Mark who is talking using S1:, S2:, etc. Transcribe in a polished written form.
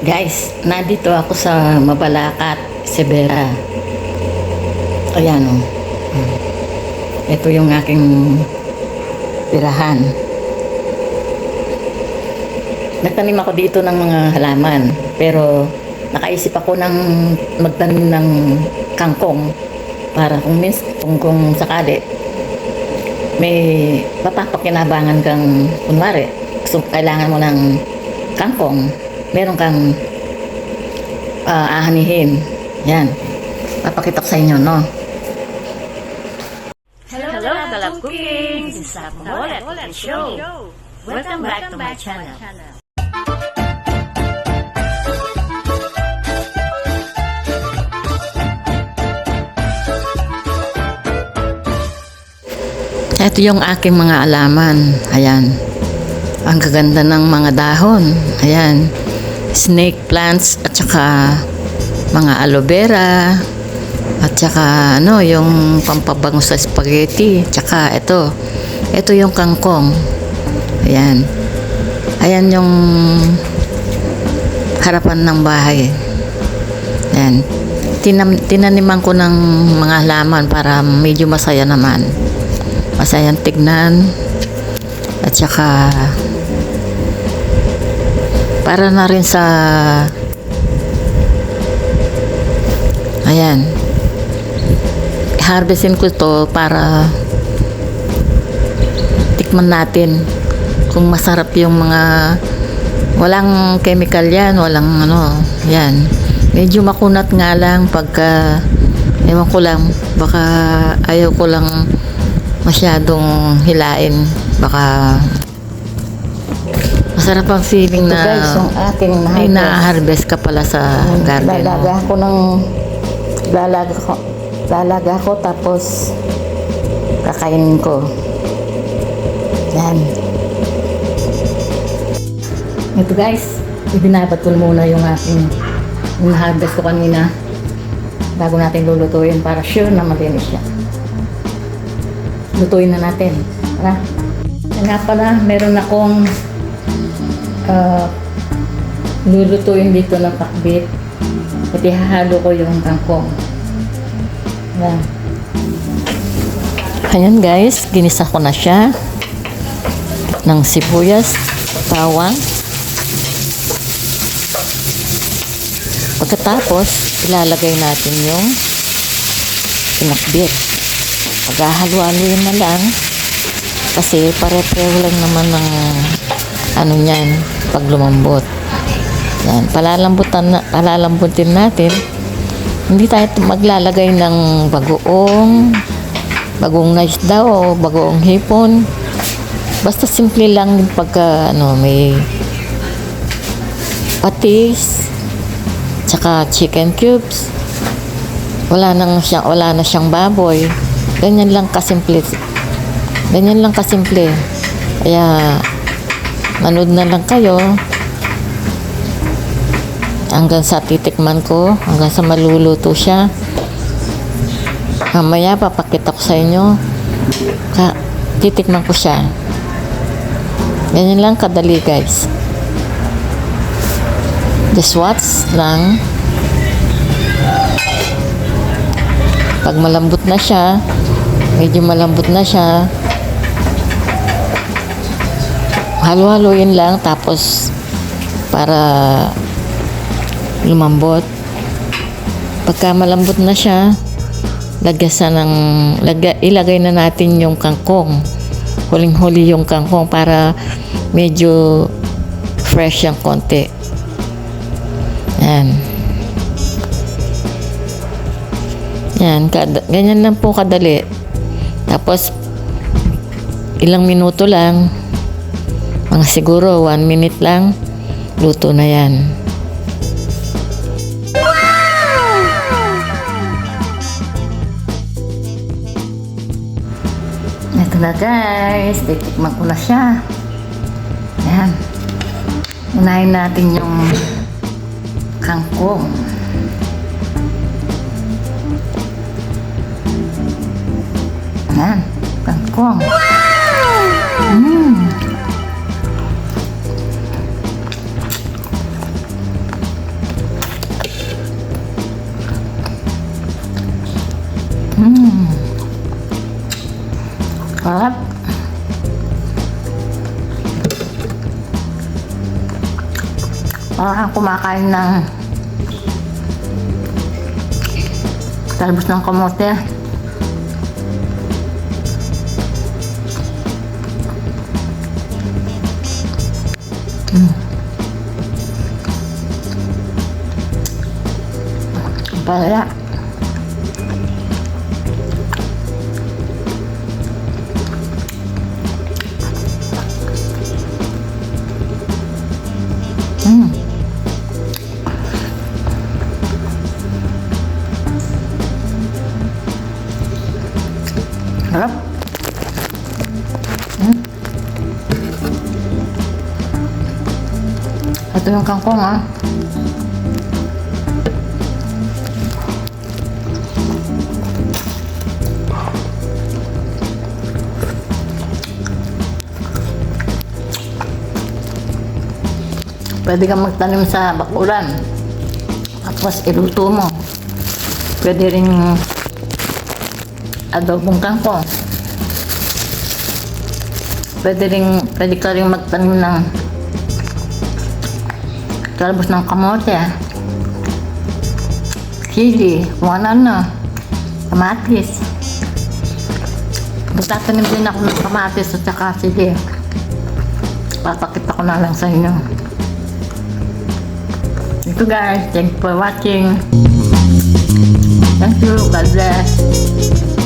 S1: Guys, nandito ako sa Mabalacat, Severa. Ayan o. Ito yung aking tirahan. Nagtanim ako dito ng mga halaman. Pero nakaisip ako ng magtanim ng kangkong para kung sakali may papapakinabangan kang kunwari. So, kailangan mo ng kangkong. Meron kang ahanihin. Yan. Papakita ko sa inyo, no?
S2: Hello, Galap Cooking! This is Maholet Show. Welcome back to my channel.
S1: Ito yung aking mga alaman. Ayan. Ang gaganda ng mga dahon. Ayan. Snake plants at saka mga aloe vera at saka yung pampabango sa spaghetti. Tsaka ito yung kangkong. Ayan. Ayan yung harapan ng bahay. Ayan. Tinaniman ko ng mga halaman para medyo masaya naman. Masayang tignan. At saka para na rin sa ayan, harvestin ko to para tikman natin kung masarap yung mga walang chemical yan, walang yan. Medyo makunat nga lang pagka ewan ko lang, baka ayaw ko lang masyadong hilain, baka masarap ang feeling na
S3: guys, yung ating
S1: may na-harvest ka pala sa garden.
S3: Lalaga ko tapos kakainin ko. Yan.
S1: Ito guys, ibinabatol muna yung aking harvest ko kanina bago natin lulutuin para sure na malinis siya. Lutuin na natin. Tara. Nga pala, meron akong lulutuin dito ng pakbit. Pati hahalo ko yung kangkong. Ayan. Ayan guys, ginisa ko na siya ng sibuyas, bawang. Pagkatapos, ilalagay natin yung pinakbit. Paghahalo-haloin na lang kasi pare-pareho lang naman ng niyan pag lumambot. Yan, palalambutin natin. Hindi tayo maglalagay ng bagong na isda o bagoong hipon. Basta simple lang pagka may patis tsaka chicken cubes. Wala na siyang baboy. Ganyan lang kasimple. Kaya manood na lang kayo hanggang sa titikman ko, hanggang sa maluluto siya. Mamaya papakita ko sa inyo. Titikman ko siya. Ganyan lang kadali guys. Just watch lang. Pag malambot na siya, medyo malambot na siya, halo-haloyin lang tapos para lumambot. Pagka malambot na siya, ilagay na natin yung kangkong. Huling-huli yung kangkong para medyo fresh yung konti. Yan. Yan, ganyan lang po kadali. Tapos ilang minuto lang, mga siguro 1 minute lang, luto na yan. Ito na guys, titikman ko na siya. Ayan. Unahin natin yung kangkong. Ayan, kangkong.
S3: Parang kumakain ng talbos ng kamote. Palaya. Harap. Ito yung kangkong, ah. Pwede kang magtanim sa bakuran. Tapos iluto mo. Pwede rin adobong kangkong. Pwede ka rin magtanim ng talbos ng kamote, sili, kung ano, kamatis. Magtatanim din ako ng kamatis at saka sili. Papakita ko na lang sa inyo. Ito guys, thanks for watching. Thank you, God bless.